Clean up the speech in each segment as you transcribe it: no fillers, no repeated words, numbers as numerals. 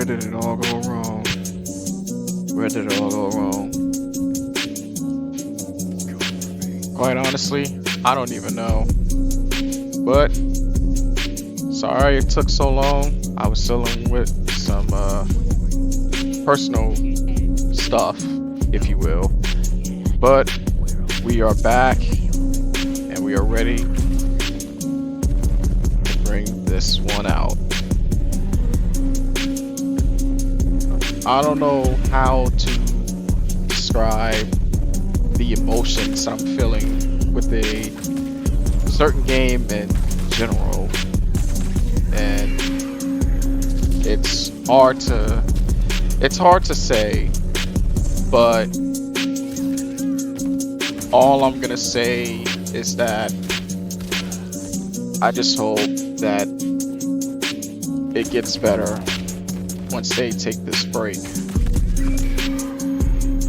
Where did it all go wrong? Where did it all go wrong? Quite honestly, I don't even know. But sorry it took so long. I was dealing with some personal stuff, if you will. But we are back and we are ready to bring this one out. I don't know how to describe the emotions I'm feeling with a certain game in general, and it's hard to say, but all I'm gonna say is that I just hope that it gets better once they take this break.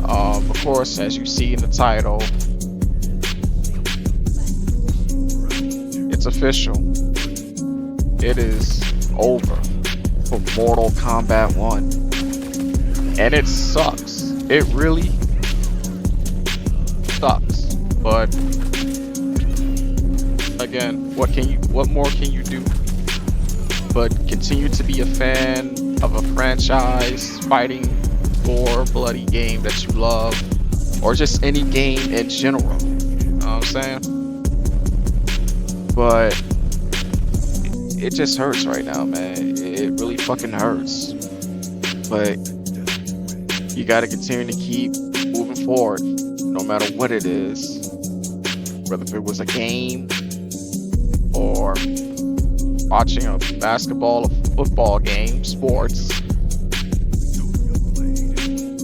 Of course, as you see in the title, it's official. It is over for Mortal Kombat 1. And it sucks. It really sucks. But again, what more can you do but continue to be a fan of a franchise fighting for bloody game that you love, or just any game in general. You know what I'm saying? But it just hurts right now, man. It really fucking hurts. But you gotta continue to keep moving forward, no matter what it is. Whether if it was a game, or watching a basketball or football game, sports,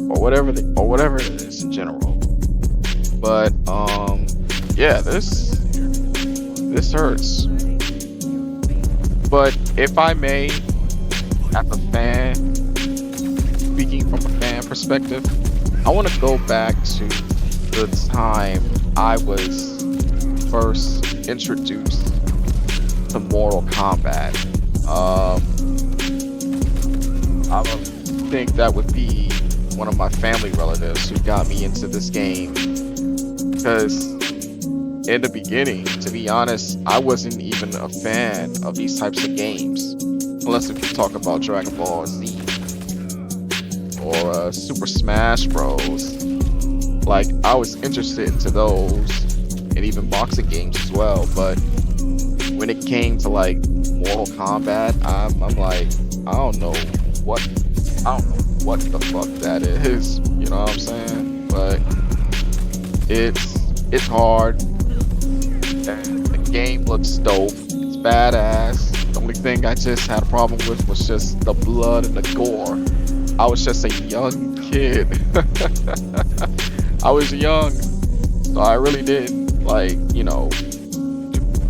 or whatever it is in general. But yeah, this hurts. But if I may, as a fan, speaking from a fan perspective, I want to go back to the time I was first introduced to Mortal Kombat. I would think that would be one of my family relatives who got me into this game, because in the beginning, to be honest, I wasn't even a fan of these types of games, unless if you talk about Dragon Ball Z or Super Smash Bros. Like, I was interested into those, and even boxing games as well. But when it came to like Mortal Kombat, I'm like, I don't know what the fuck that is. You know what I'm saying? But it's hard. The game looks dope. It's badass. The only thing I just had a problem with was just the blood and the gore. I was just a young kid. I was young, so I really didn't do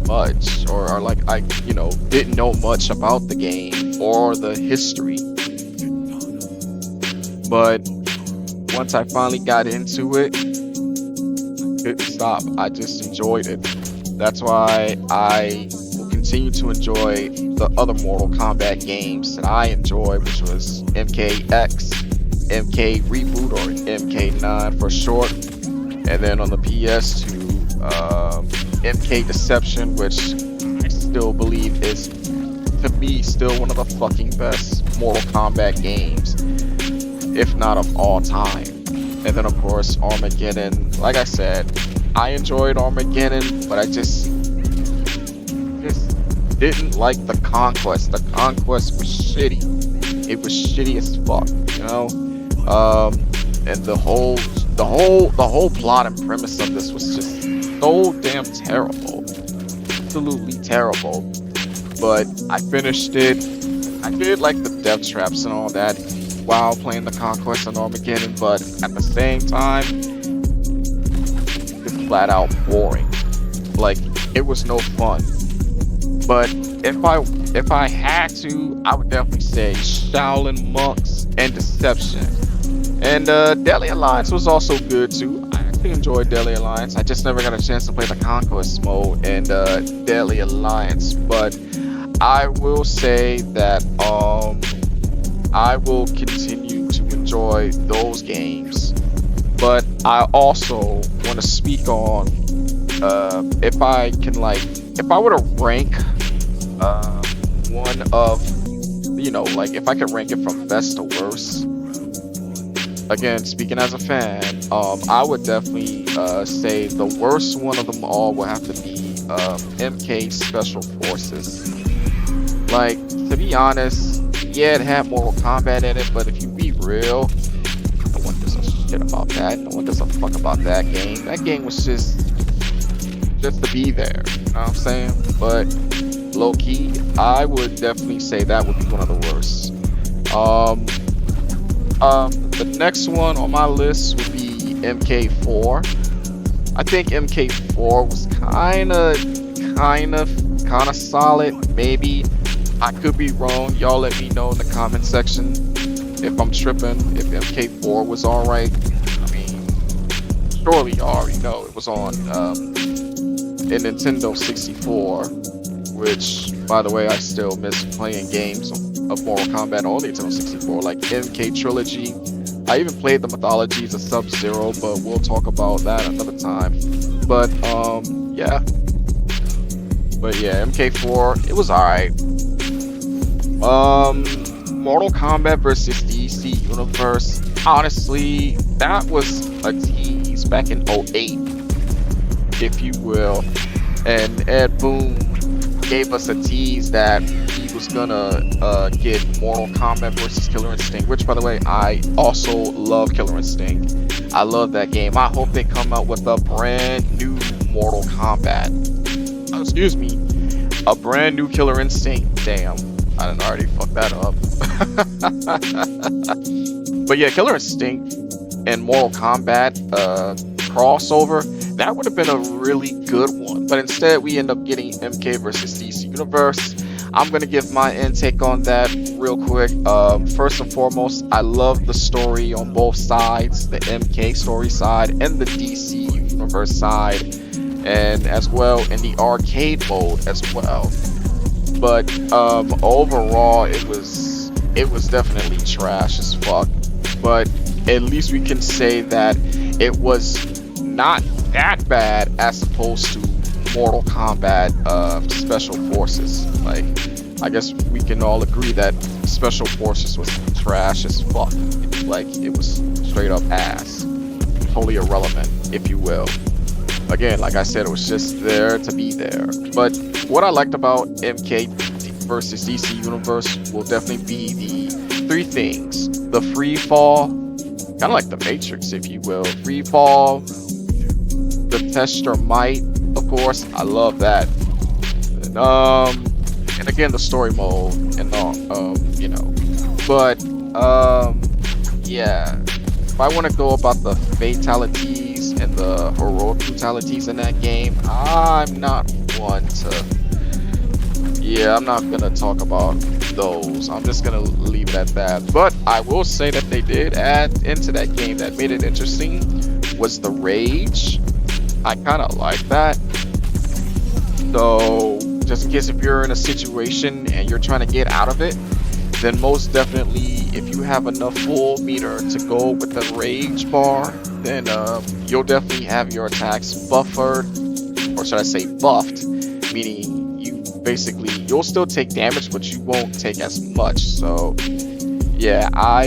much, or like I didn't know much about the game or the history. But once I finally got into it, couldn't stop. I just enjoyed it. That's why I will continue to enjoy the other Mortal Kombat games that I enjoy, which was MKX, MK Reboot, or MK9 for short, and then on the PS2, MK Deception, which I still believe is, to me, still one of the fucking best Mortal Kombat games, if not of all time. And then of course Armageddon. Like I said, I enjoyed Armageddon, but I just didn't like the Conquest. The Conquest was shitty. It was shitty as fuck, you know. And the whole plot and premise of this was just so damn terrible, absolutely terrible. But I finished it. I did like the death traps and all that while playing the Conquest and Armageddon, but at the same time, it's flat out boring. Like, it was no fun. But if I had to, I would definitely say Shaolin Monks and Deception. And Deadly Alliance was also good too. I actually enjoyed Deadly Alliance. I just never got a chance to play the Conquest mode in Deadly Alliance. But I will say that I will continue to enjoy those games. But I also want to speak on if I can, like, if I were to rank one of, like, if I could rank it from best to worst. Again, speaking as a fan, I would definitely say the worst one of them all will have to be MK Special Forces. Like, to be honest, yeah, it had Mortal Kombat in it, but if you be real, no one gives a shit about that. No one gives a fuck about that game. That game was just to be there. You know what I'm saying? But low key, I would definitely say that would be one of the worst. The next one on my list would be MK4. I think MK4 was kind of solid. Maybe I could be wrong. Y'all let me know in the comment section if I'm tripping. If MK4 was all right. I mean, surely you already know it was on a Nintendo 64, which, by the way, I still miss playing games of Mortal Kombat on the Nintendo 64, like MK Trilogy. I even played the Mythologies of Sub-Zero, but we'll talk about that another time. But yeah. But yeah, MK4, it was alright. Mortal Kombat versus DC Universe. Honestly, that was a tease back in 08, if you will. And Ed Boon gave us a tease that he was gonna get Mortal Kombat versus Killer Instinct, which, by the way, I also love Killer Instinct. I love that game. I hope they come out with a brand new Mortal Kombat. Excuse me, a brand new Killer Instinct. Damn, I done already fucked that up. But yeah, Killer Instinct and Mortal Kombat crossover, that would have been a really good one. But instead, we end up getting MK versus DC Universe. I'm going to give my intake on that real quick. First and foremost, I love the story on both sides, the MK story side and the DC Universe side, and as well in the arcade mode as well. But overall, it was definitely trash as fuck. But at least we can say that it was not that bad as opposed to Mortal Kombat Special Forces. Like, I guess we can all agree that Special Forces was trash as fuck. Like, it was straight up ass. Totally irrelevant, if you will. Again, like I said, it was just there to be there. But what I liked about MK versus DC Universe will definitely be the three things. The free fall, kind of like the Matrix, if you will. Free fall, the test your might, of course, I love that. And again, the story mode and all, But yeah, if I want to go about the fatalities and the heroic brutalities in that game, I'm not one to. Yeah, I'm not gonna talk about those. I'm just gonna leave it at that. But I will say that they did add into that game that made it interesting was the rage. I kind of like that. So just in case if you're in a situation and you're trying to get out of it, then most definitely, if you have enough full meter to go with the rage bar, then you'll definitely have your attacks buffered, or should I say buffed, meaning you'll still take damage, but you won't take as much. So yeah, I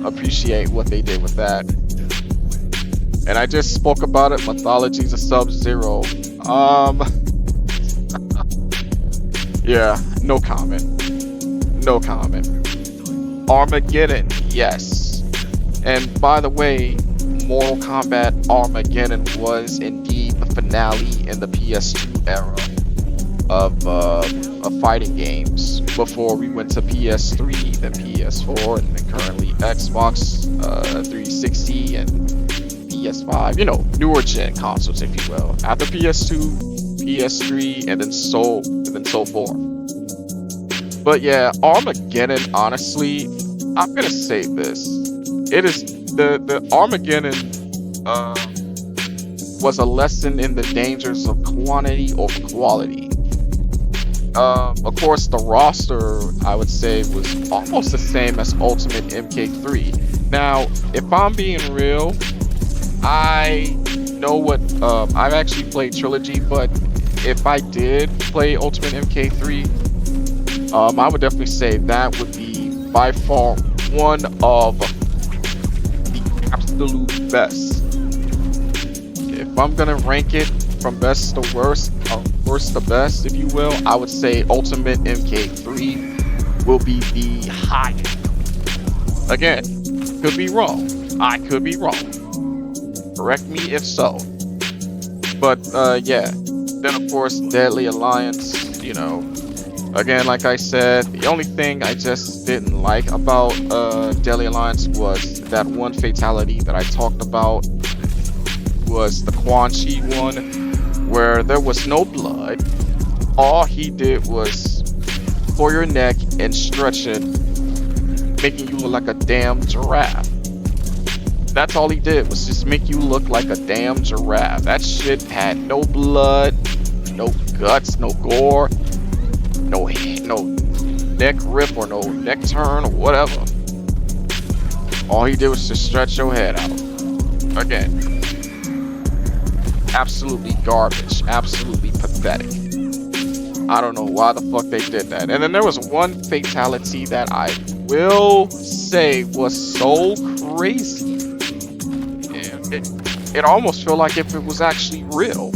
appreciate what they did with that. And I just spoke about it, Mythologies of Sub-Zero. Yeah, no comment. No comment. Armageddon, yes. And by the way, Mortal Kombat Armageddon was indeed the finale in the PS2 era of fighting games before we went to PS3, then PS4, and then currently Xbox 360 and PS5, newer gen consoles, if you will. After PS2, PS3, and then so forth. But yeah, Armageddon, honestly, I'm gonna say this. It is the Armageddon was a lesson in the dangers of quantity over quality. Of course, the roster I would say was almost the same as Ultimate MK3. Now, if I'm being real, I know what I've actually played Trilogy, but if I did play Ultimate MK3, I would definitely say that would be by far one of the absolute best. If I'm gonna rank it from best to worst, or worst to best, if you will, I would say Ultimate MK3 will be the highest. Again, could be wrong. I could be wrong. Correct me if so. But yeah. Then of course, Deadly Alliance, you know. Again, like I said, the only thing I just didn't like about Deadly Alliance was that one fatality that I talked about, was the Quan Chi one, where there was no blood. All he did was pull your neck and stretch it, making you look like a damn giraffe. That's all he did, was just make you look like a damn giraffe. That shit had no blood, no guts, no gore, no neck rip or no neck turn or whatever. All he did was just stretch your head out. Again, absolutely garbage, absolutely pathetic. I don't know why the fuck they did that. And then there was one fatality that I will say was so crazy. And it almost felt like if it was actually real.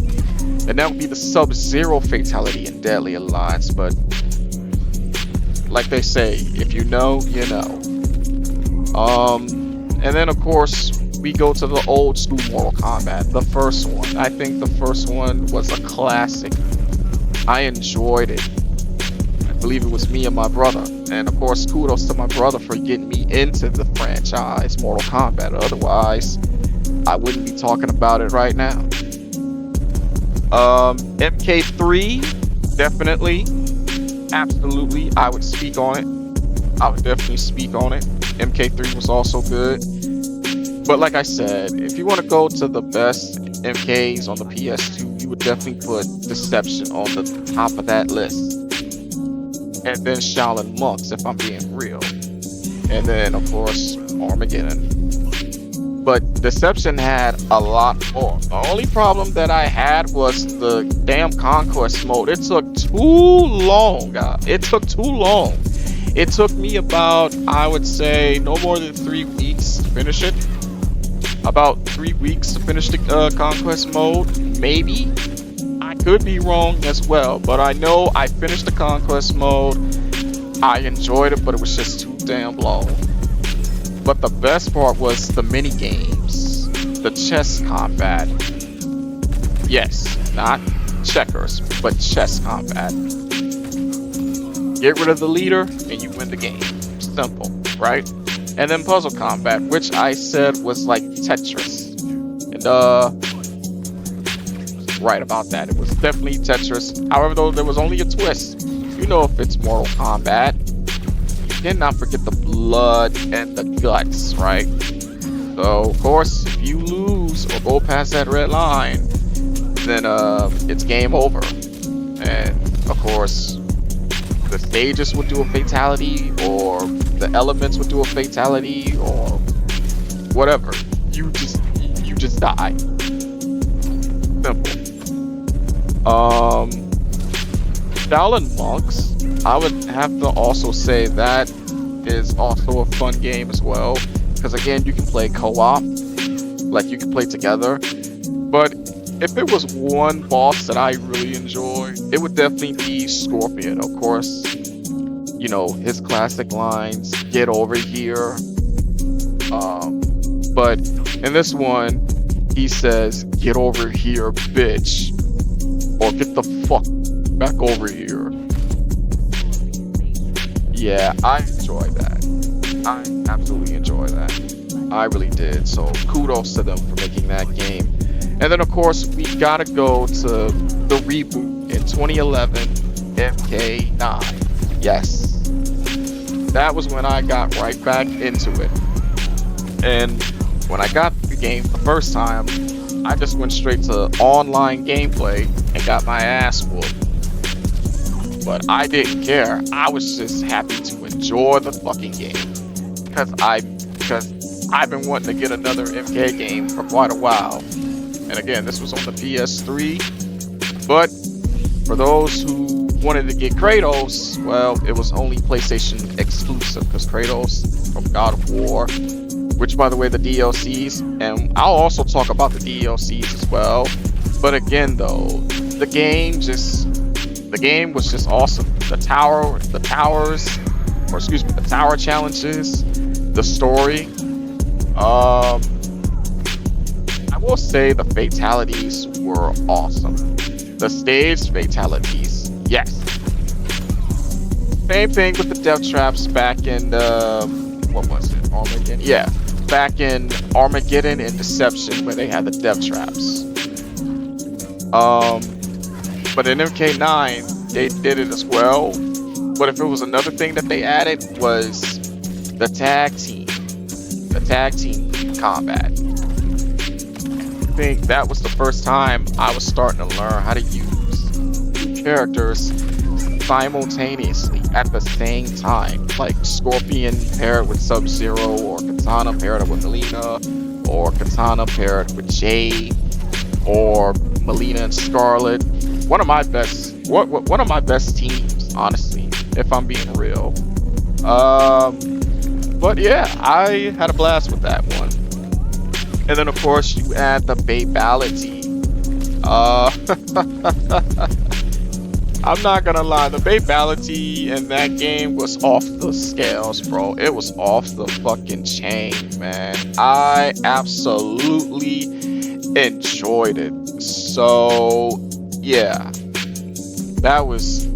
And that would be the Sub-Zero fatality in Deadly Alliance. But like they say, if you know, you know. And then of course we go to the old school Mortal Kombat, the first one. I think the first one was a classic. I enjoyed it. I believe it was me and my brother. And of course, kudos to my brother for getting me into the franchise Mortal Kombat. Otherwise, I wouldn't be talking about it right now. MK3, definitely, absolutely, I would speak on it. I would definitely speak on it. MK3 was also good. But like I said, if you want to go to the best MKs on the PS2, you would definitely put Deception on the top of that list. And then Shaolin Monks, if I'm being real. And then, of course, Armageddon. But Deception had a lot more. The only problem that I had was the damn Conquest mode. It took too long, guys. It took too long. It took me about, I would say, no more than 3 weeks to finish it. About 3 weeks to finish the Conquest mode, maybe. I could be wrong as well, but I know I finished the Conquest mode. I enjoyed it, but it was just too damn long. But the best part was the mini games, the chess combat. Yes, not checkers, but chess combat. Get rid of the leader and you win the game. Simple, right? And then puzzle combat, which I said was like Tetris. And right about that, it was definitely Tetris. However, though, there was only a twist. You know, if it's Mortal Kombat, you cannot forget the blood and the guts, right? So of course, if you lose or go past that red line, then it's game over. And of course, the stages would do a fatality, or the elements would do a fatality, or whatever. You just die. Simple. Shaolin Monks, I would have to also say that is also a fun game as well, because again, you can play co-op, like you can play together. But if it was one boss that I really enjoy, it would definitely be Scorpion. Of course, you know, his classic lines, "Get over here." But in this one, he says, "Get over here, bitch," or "Get the fuck back over here." Yeah, I enjoy that. I absolutely enjoy that. I really did. So kudos to them for making that game. And then of course we gotta go to the reboot in 2011, MK9. Yes, that was when I got right back into it. And when I got the game the first time, I just went straight to online gameplay and got my ass whooped. but I didn't care. I was just happy to enjoy the fucking game because I've been wanting to get another MK game for quite a while. And again, this was on the PS3, but for those who wanted to get Kratos, well, it was only PlayStation exclusive, because Kratos from God of War, which by the way, the DLCs, and I'll also talk about the DLCs as well. But again though, the game was just awesome. The tower challenges, the story. I will say the fatalities were awesome. The stage fatalities, yes. Same thing with the death traps back in what was it? Armageddon? Yeah, back in Armageddon and Deception, where they had the death traps. But in MK9, they did it as well. But if it was another thing that they added, was the tag team combat. I think that was the first time I was starting to learn how to use two characters simultaneously at the same time, like Scorpion paired with Sub-Zero, or Katana paired with Melina, or Katana paired with Jade, or Melina and Scarlet. One of my best teams, honestly, if I'm being real. But yeah, I had a blast with that one. And then of course you add the babality. I'm not gonna lie, the babality in that game was off the scales, bro. It was off the fucking chain, man. I absolutely enjoyed it. So yeah, that was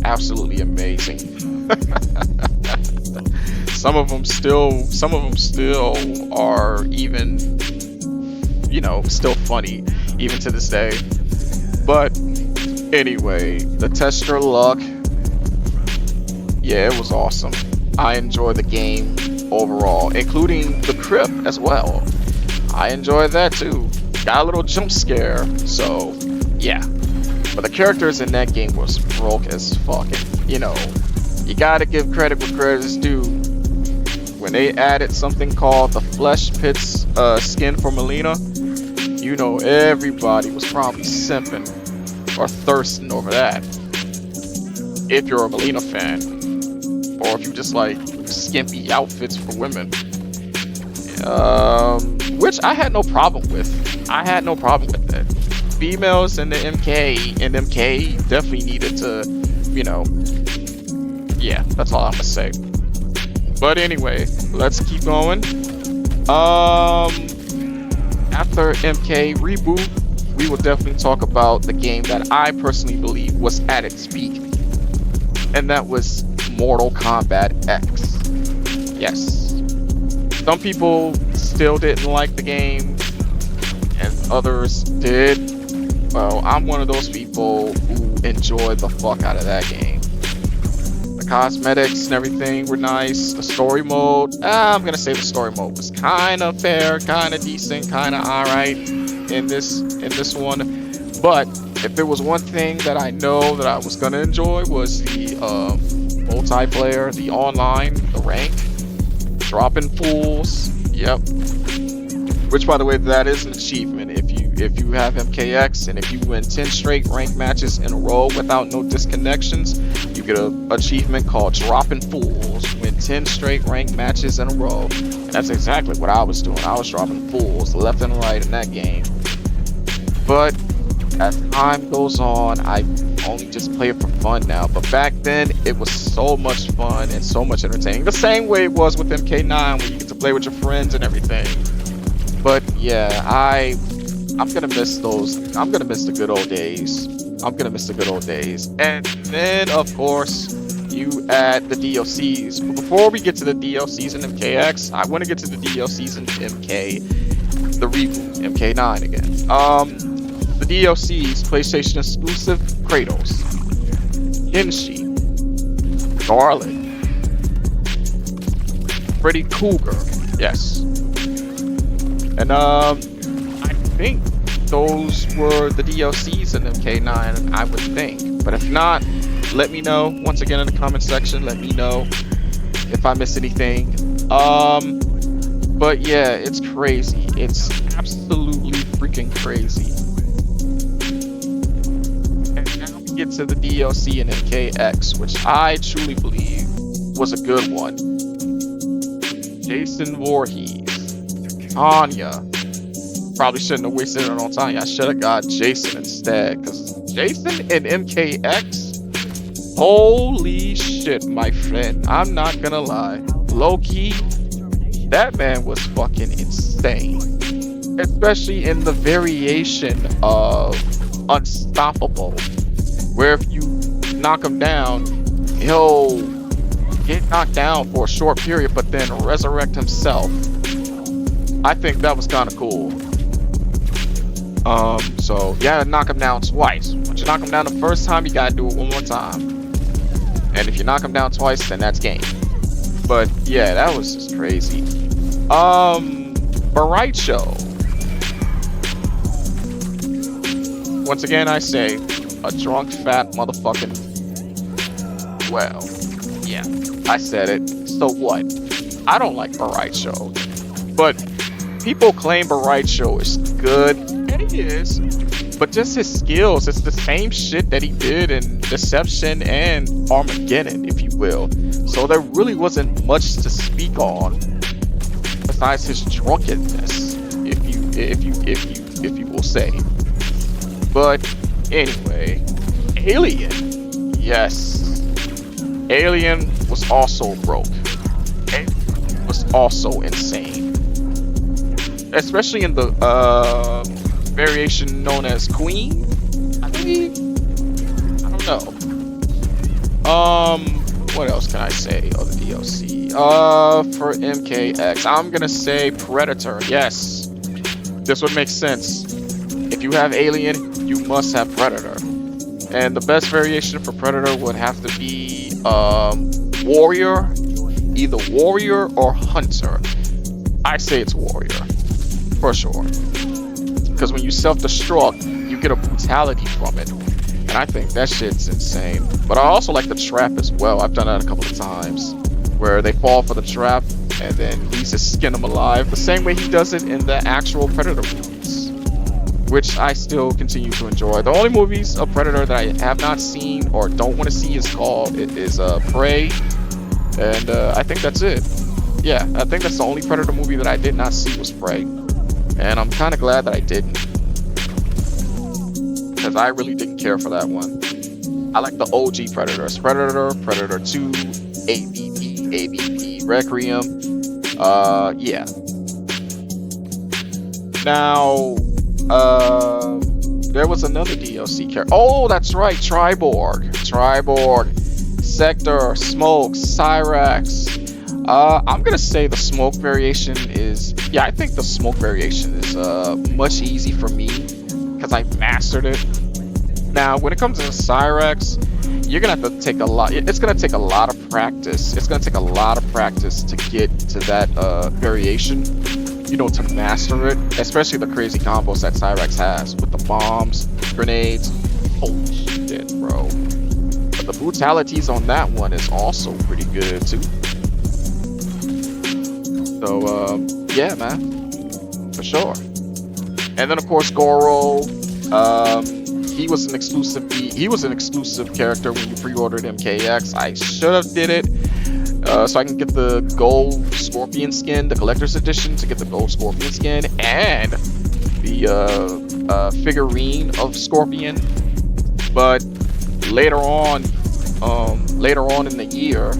absolutely amazing. Some of them still are even, still funny even to this day. But anyway, the test your luck, yeah, it was awesome. I enjoyed the game overall, including the crypt as well. I enjoyed that too. Got a little jump scare, so yeah. But the characters in that game was broke as fuck. You gotta give credit where credit is due. When they added something called the Flesh Pits skin for Melina, everybody was probably simping or thirsting over that. If you're a Melina fan, or if you just like skimpy outfits for women, which I had no problem with. I had no problem with that. Females in the MK definitely needed to, yeah, that's all I'm gonna say. But anyway, let's keep going. After MK reboot, we will definitely talk about the game that I personally believe was at its peak, and that was Mortal Kombat X. Yes. Some people still didn't like the game, and others did. Well, I'm one of those people who enjoyed the fuck out of that game. The cosmetics and everything were nice. The story mode, I'm gonna say the story mode was kind of fair, kind of decent, kind of alright in this one. But if there was one thing that I know that I was gonna enjoy, was the multiplayer, the online, the rank, dropping fools. Yep. Which, by the way, that is an achievement. If you have MKX and if you win 10 straight ranked matches in a row without no disconnections, you get an achievement called Dropping Fools. Win 10 straight ranked matches in a row. And that's exactly what I was doing. I was dropping fools left and right in that game. But as time goes on, I only just play it for fun now. But back then, it was so much fun and so much entertaining. The same way it was with MK9, where you get to play with your friends and everything. But yeah, I'm gonna miss those. I'm gonna miss the good old days. And then, of course, you add the DLCs. But before we get to the DLCs in MKX, I want to get to the DLCs in MK, the reboot, MK9 again. The DLCs, PlayStation exclusive, Kratos, Kenshi, Garlic, Freddy Krueger, yes. And I think those were the DLCs in MK9, I would think. But if not, let me know once again in the comment section. Let me know if I missed anything. But yeah, it's crazy. It's absolutely freaking crazy. And now we get to the DLC in MKX, which I truly believe was a good one. Jason Voorhees, Tanya. Probably shouldn't have wasted it on Tanya. I should have got Jason instead, because Jason in MKX, holy shit, my friend. I'm not gonna lie. Low-key, that man was fucking insane. Especially in the variation of Unstoppable, where if you knock him down, he'll get knocked down for a short period, but then resurrect himself. I think that was kind of cool. So you gotta knock him down twice. Once you knock him down the first time, you gotta do it one more time. And if you knock him down twice, then that's game. But yeah, that was just crazy. R.i.p. show. Once again, I say, a drunk, fat motherfucking. Well, yeah, I said it. So what? I don't like R.i.p. show, but people claim R.i.p. show is good, and it is. But just his skills, it's the same shit that he did in Deception and Armageddon, if you will. So there really wasn't much to speak on besides his drunkenness, if you will say. But anyway, Alien, yes, Alien was also broke. Alien was also insane, especially in the variation known as Queen. I don't know. What else can I say of the DLC? For MKX, I'm gonna say Predator. Yes, this would make sense. If you have Alien, you must have Predator. And the best variation for Predator would have to be Warrior, either Warrior or Hunter. I say it's Warrior, for sure. Because when you self-destruct, you get a brutality from it. And I think that shit's insane. But I also like the trap as well. I've done that a couple of times, where they fall for the trap, and then he's just skin them alive, the same way he does it in the actual Predator movies, which I still continue to enjoy. The only movies of Predator that I have not seen or don't want to see is Prey, and I think that's it. Yeah, I think that's the only Predator movie that I did not see was Prey, and I'm kind of glad that I didn't, because I really didn't care for that one. I like the OG Predators: Predator, Predator 2, AVP, Requiem. Yeah. Now, there was another DLC character. Oh, that's right, Triborg, Sector, Smoke, Cyrax. I'm gonna say the Smoke variation is. Yeah, I think the Smoke variation is much easy for me because I mastered it. Now, when it comes to Cyrax, you're gonna have to take a lot. It's gonna take a lot of practice. It's gonna take a lot of practice to get to that variation. You know, to master it, especially the crazy combos that Cyrax has with the bombs, grenades. Holy shit, bro! But the brutalities on that one is also pretty good too. So, yeah, man, for sure. And then of course Goro. He was an exclusive. He was an exclusive character when you pre-ordered MKX. I should have did it so I can get the gold Scorpion skin, the collector's edition, to get the gold Scorpion skin and the figurine of Scorpion. But later on in the year,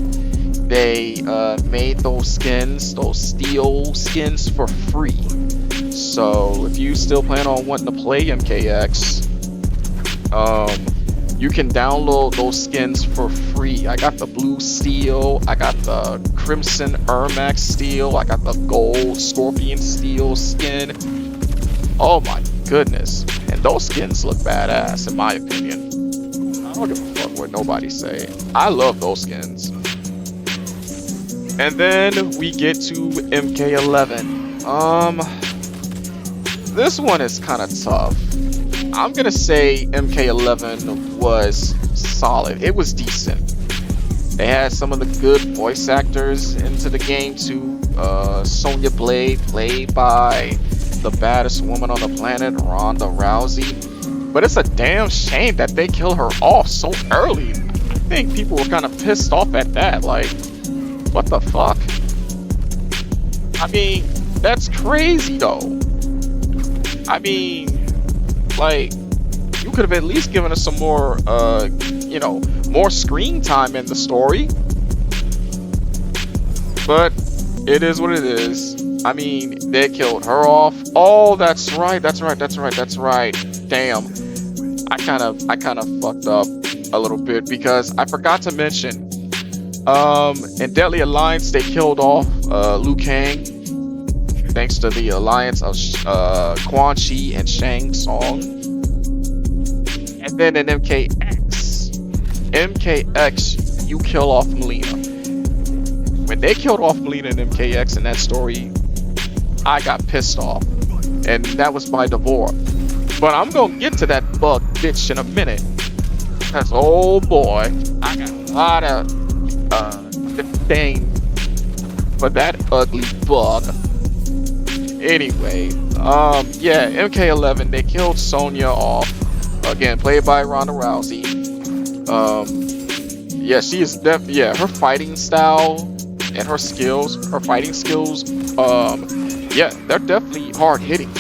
they made those skins, those steel skins, for free. So if you still plan on wanting to play MKX, you can download those skins for free. I got the blue steel, I got the crimson Ermac steel, I got the gold Scorpion steel skin. Oh my goodness. And those skins look badass in my opinion. I don't give a fuck what nobody say. I love those skins. And then we get to MK11. This one is kind of tough. I'm gonna say MK11 was solid. It was decent. They had some of the good voice actors into the game too. Sonya Blade, played by the baddest woman on the planet, Ronda Rousey. But it's a damn shame that they kill her off so early. I think people were kind of pissed off at that. Like, what the fuck? I mean, that's crazy though. I mean, like, you could have at least given us some more, you know, more screen time in the story. But it is what it is. I mean, they killed her off. Oh, that's right. Damn. I kind of fucked up a little bit because I forgot to mention, in Deadly Alliance, they killed off, Liu Kang, thanks to the alliance of, Quan Chi and Shang Tsung. And then in MKX, you kill off Melina. When they killed off Melina in MKX in that story, I got pissed off. And that was by Devora. But I'm gonna get to that bug bitch in a minute. Because, oh boy, I got a lot of disdain for that ugly bug. Anyway, yeah, MK11, they killed Sonya off. Again, played by Ronda Rousey. Yeah, she is yeah, her fighting style and her fighting skills, yeah, they're definitely hard hitting.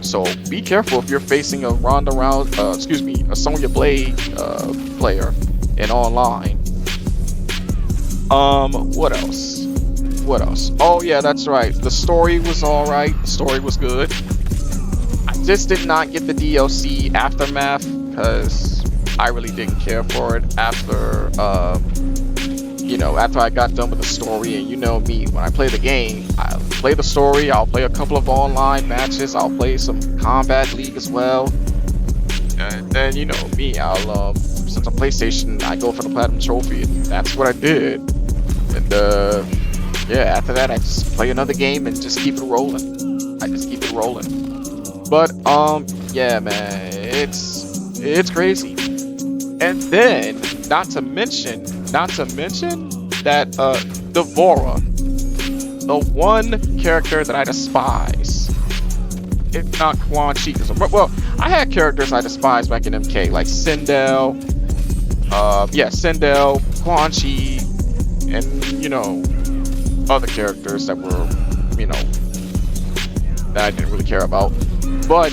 So be careful if you're facing a Ronda Rousey, a Sonya Blade player in online. What else? Oh yeah, that's right. The story was alright. The story was good. I just did not get the DLC Aftermath because I really didn't care for it after, you know, after I got done with the story. And you know me, when I play the game, I'll play the story, I'll play a couple of online matches, I'll play some Kombat League as well. And then, you know me, I'll, since I'm PlayStation, I go for the Platinum Trophy, and that's what I did. And, yeah, after that, I just play another game and just keep it rolling. But, yeah, man, it's crazy. And then, not to mention that, Devora, the one character that I despise, if not Quan Chi, well, I had characters I despised back in MK, like Sindel, Quan Chi, and, you know, other characters that were, you know, that I didn't really care about. But,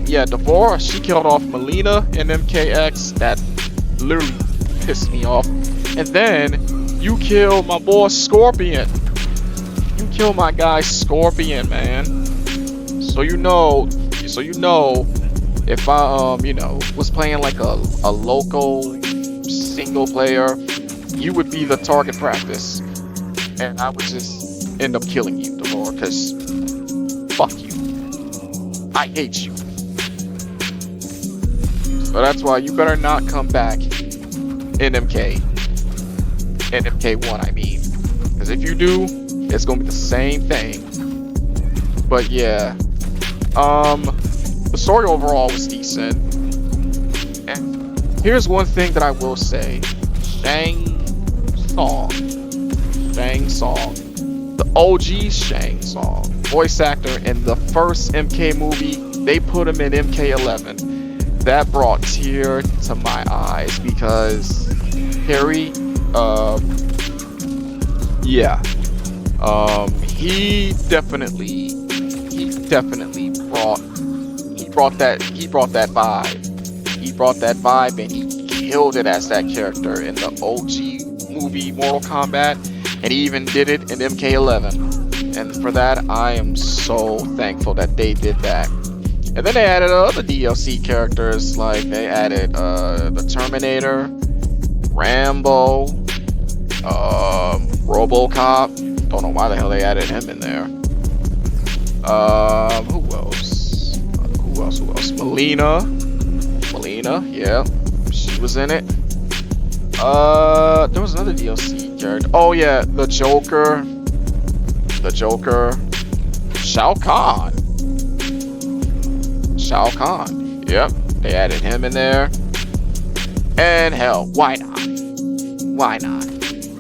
yeah, Devora, she killed off Melina in MKX. That literally pissed me off. And then, you kill my boy Scorpion. You kill my guy Scorpion, man. So you know, if I, you know, was playing like a local single player, you would be the target practice. And I would just end up killing you, Devora, because fuck you. I hate you. So that's why you better not come back in MK1, I mean. Because if you do, it's gonna be the same thing. But yeah, the story overall was decent. And here's one thing that I will say: Shang Tsung, the OG Shang Tsung, voice actor in the first MK movie. They put him in MK11. That brought tears to my eyes because Harry, yeah, he definitely brought that vibe. He brought that vibe and he killed it as that character in the OG movie Mortal Kombat, and he even did it in MK11. And for that, I am so thankful that they did that. And then they added other DLC characters, like they added the Terminator, Rambo, RoboCop. Don't know why the hell they added him in there. Who else? Melina, yeah, she was in it. There was another DLC character. Oh yeah, the Joker. Shao Kahn. Yep, they added him in there. And hell, why not? Why not?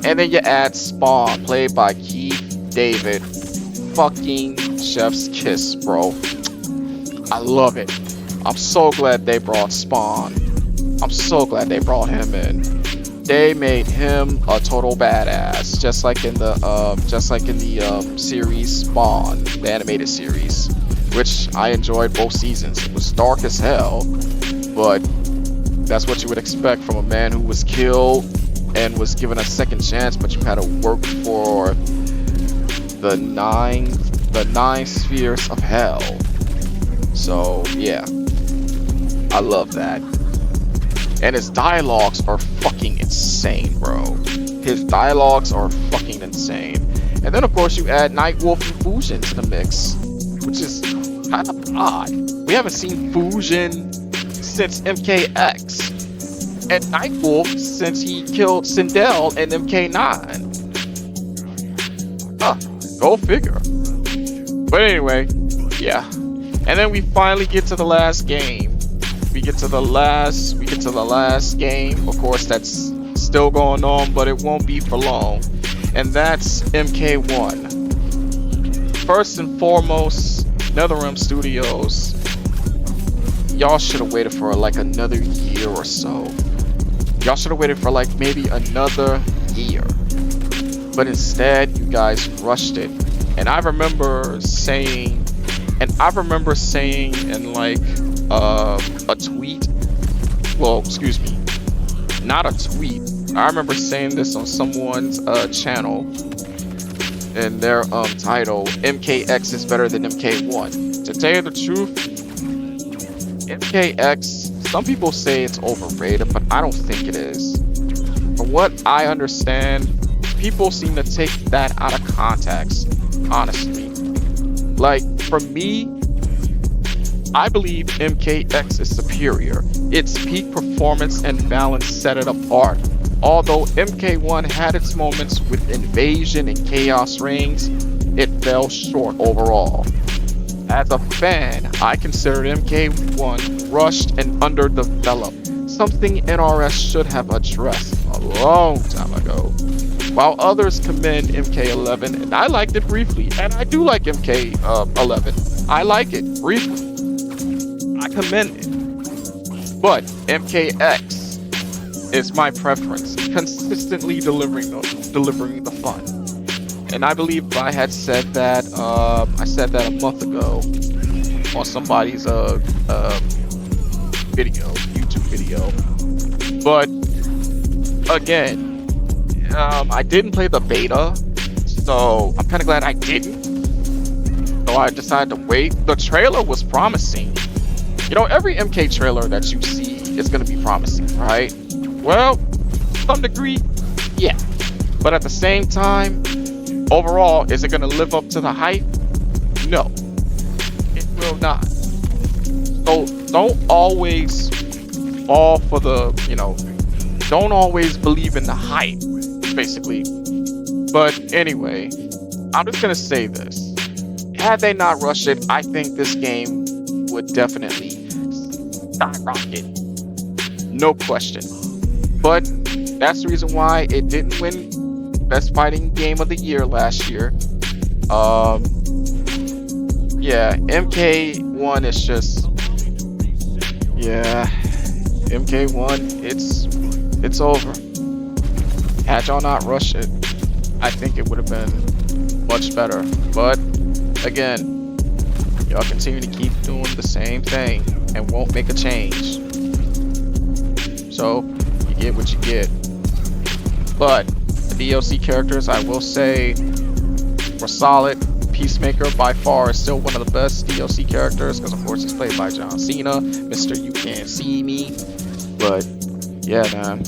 And then you add Spawn, played by Keith David. Fucking chef's kiss, bro. I love it. I'm so glad they brought Spawn. I'm so glad they brought him in. They made him a total badass, just like in the series Spawn, the animated series, which I enjoyed both seasons. It was dark as hell, but that's what you would expect from a man who was killed and was given a second chance, but you had to work for the nine spheres of hell. So yeah, I love that. And his dialogues are fucking insane, bro. His dialogues are fucking insane. And then of course you add Nightwolf and Fusion to the mix, which is kind of odd. We haven't seen Fusion since MKX, and Nightwolf since he killed Sindel in MK9. Huh, go figure. But anyway, yeah. And then we finally get to the last game. We get to the last game. Of course, that's still going on, but it won't be for long. And that's MK1. First and foremost, NetherealmsStudios. Y'all should have waited for like another year or so. Y'all should have waited for like maybe another year. But instead, you guys rushed it. And I remember saying in like a tweet, well, excuse me, not a tweet. I remember saying this on someone's channel, and their title, MKX is better than MK1. To tell you the truth, MKX, some people say it's overrated, but I don't think it is. From what I understand, people seem to take that out of context, honestly. Like, for me, I believe MKX is superior. Its peak performance and balance set it apart. Although MK1 had its moments with Invasion and Chaos Rings, it fell short overall. As a fan, I consider MK1 rushed and underdeveloped, something NRS should have addressed a long time ago. While others commend MK11, and I liked it briefly, and I do like MK11. I like it briefly. I commend it. But MKX is my preference, consistently delivering the fun. And I believe I had said that a month ago on somebody's YouTube video. But again, I didn't play the beta, so I'm kind of glad I didn't. So I decided to wait. The trailer was promising. You know, every MK trailer that you see is going to be promising, right? Well, to some degree, yeah. But at the same time, overall, is it going to live up to the hype? No, it will not. So don't always fall for the, don't always believe in the hype, basically. But anyway, I'm just going to say this. Had they not rushed it, I think this game would definitely skyrocket. No question. But that's the reason why it didn't win Best Fighting Game of the Year last year. Yeah, MK1 is just, MK1, it's over. Had y'all not rushed it, I think it would have been much better. But again, y'all continue to keep doing the same thing and won't make a change. So you get what you get. But the DLC characters, I will say, were solid. Peacemaker by far is still one of the best DLC characters because of course he's played by John Cena, Mr. You Can't See Me. But yeah, man.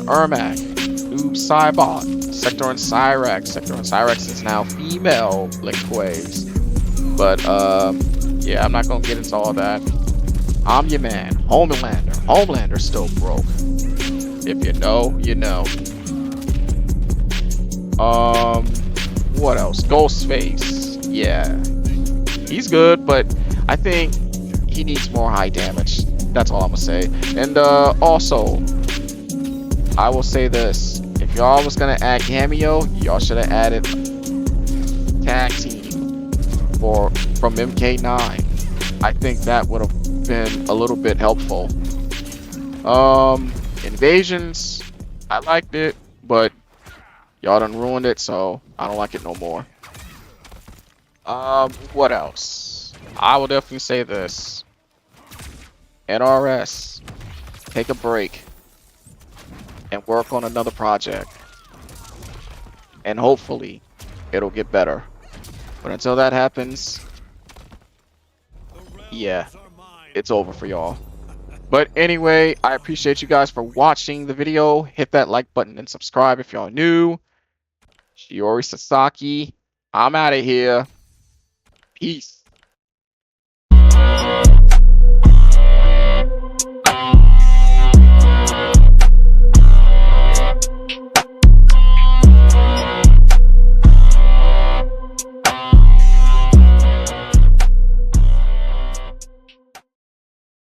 Ermac, Noob Saibot, Sector and Cyrex. Sector and Cyrex is now female Linkways. But yeah, I'm not gonna get into all that. I'm your man, Homelander. Homelander still broke. If you know, you know. What else? Ghostface. Yeah, he's good, but I think he needs more high damage. That's all I'm gonna say. And also, I will say this: if y'all was gonna add cameo, y'all should have added tag team for from MK9. I think that would have been a little bit helpful. Invasions, I liked it, but y'all done ruined it, so I don't like it no more. What else? I will definitely say this. NRS, take a break and work on another project. And hopefully it'll get better. But until that happens, yeah, it's over for y'all. But anyway, I appreciate you guys for watching the video. Hit that like button and subscribe if y'all new. Shiori Sasaki, I'm out of here. Peace.